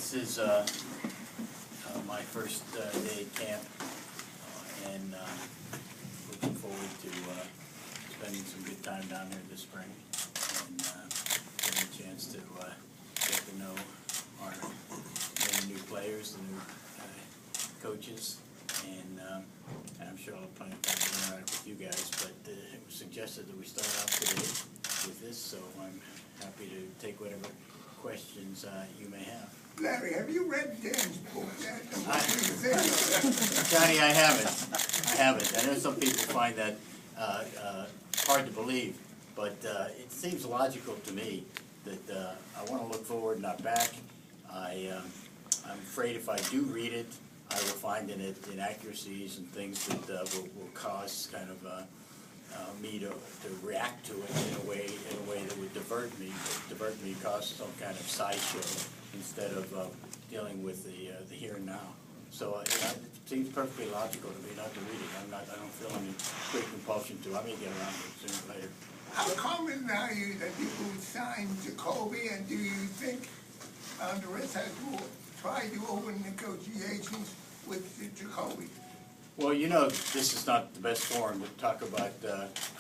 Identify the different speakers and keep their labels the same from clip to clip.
Speaker 1: This is my first day at camp, and looking forward to spending some good time down here this spring, and getting a chance to get to know our many new players, the new coaches, and I'm sure I'll have plenty of time to interact with you guys, but it was suggested that we start out today with this, so I'm happy to take whatever questions you may have.
Speaker 2: Larry, have you read Dan's book yet?
Speaker 1: Johnny, I haven't. I know some people find that hard to believe, but it seems logical to me that I want to look forward, not back. I'm afraid if I do read it, I will find in it inaccuracies and things that will cause kind of me to react to it in a way that would divert me, cause some kind of sideshow instead of dealing with the here and now. So it seems perfectly logical to me not to read it. I don't feel any great compulsion to. I may get around to it sooner or later.
Speaker 2: How common are you that people would sign Jacoby, and do you think the Red Sox will try to open negotiations with Jacoby?
Speaker 1: Well, you know, this is not the best forum to talk about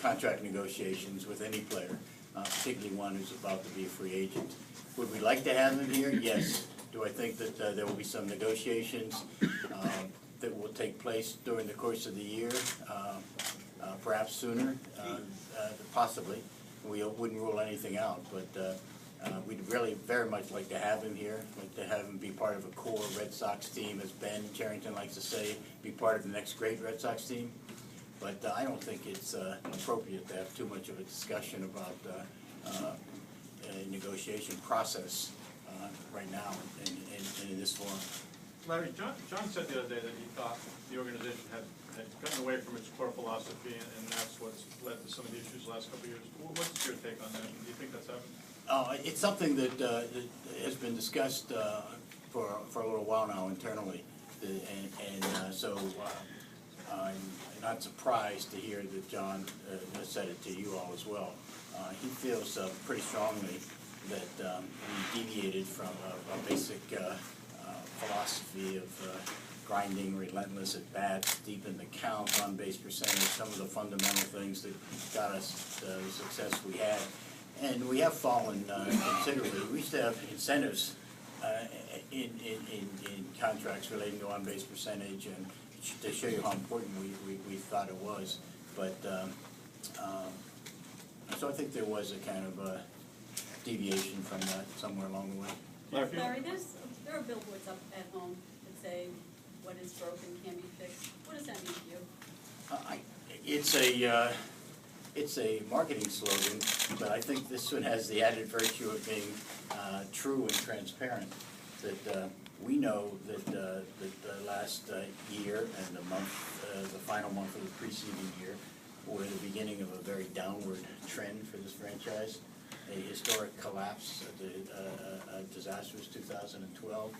Speaker 1: contract negotiations with any player, particularly one who's about to be a free agent. Would we like to have him here? Yes. Do I think that there will be some negotiations that will take place during the course of the year, perhaps sooner? Possibly. We wouldn't rule anything out, but we'd really very much like to have him here, like to have him be part of a core Red Sox team, as Ben Cherington likes to say, be part of the next great Red Sox team. But I don't think it's appropriate to have too much of a discussion about a negotiation process right now in this forum.
Speaker 3: Larry, John said the other day that he thought the organization had gotten away from its core philosophy, and that's what's led to some of the issues the last couple of years. What's your take on that? Do you think that's happened?
Speaker 1: It's something that has been discussed for a little while now internally, so I'm not surprised to hear that John said it to you all as well. He feels pretty strongly that we deviated from a basic philosophy of grinding, relentless at bats, deep in the count, on-base percentage, some of the fundamental things that got us the success we had. And we have fallen considerably. We used to have incentives in contracts relating to on-base percentage, and to show you how important we thought it was. But so I think there was a kind of deviation from that somewhere along the way.
Speaker 4: Larry, there are billboards up at home that say what is broken can be fixed. What does that mean to you?
Speaker 1: It's a marketing slogan, but I think this one has the added virtue of being true and transparent. That we know that the last year and the final month of the preceding year, were the beginning of a very downward trend for this franchise. A historic collapse, a disastrous 2012.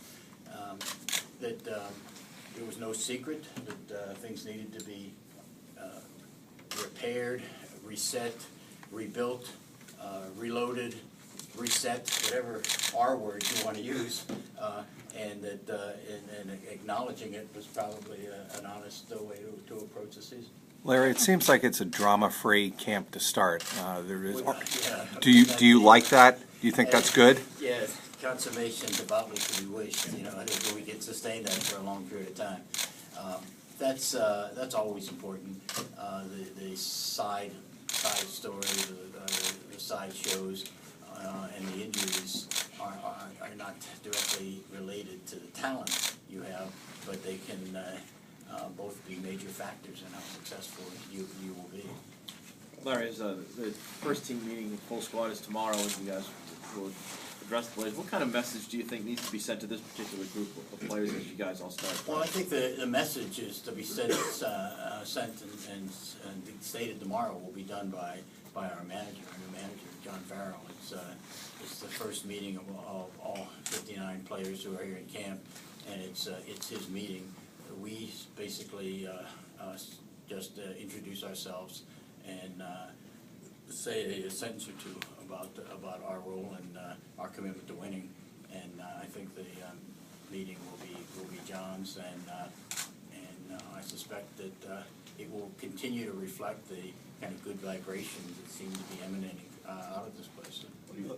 Speaker 1: That it was no secret that things needed to be repaired, reset, rebuilt, reloaded, reset, whatever R word you want to use, and that and acknowledging it was probably an honest way to approach the season.
Speaker 5: Larry, it seems like it's a drama-free camp to start. There is.
Speaker 1: Yeah.
Speaker 5: Do you like that? Do you think that's good?
Speaker 1: Yes, consummation devoutly to be wished. You know, I think we can sustain that for a long period of time. That's always important. The side stories, the side shows, and the injuries are not directly related to the talent you have, but they can both be major factors in how successful you will be.
Speaker 6: Larry, the first team meeting, full squad, is tomorrow, and you guys will address the players. What kind of message do you think needs to be sent to this particular group of players as you guys all start?
Speaker 1: Well, I think the message is to be sent and stated tomorrow will be done by our manager, our new manager, John Farrell. It's the first meeting of all 59 players who are here in camp, and it's his meeting. We basically just introduce ourselves and say a sentence or two about our role and our commitment to winning, And I think the meeting will be John's, and I suspect that it will continue to reflect the kind of good vibrations that seem to be emanating out of this place.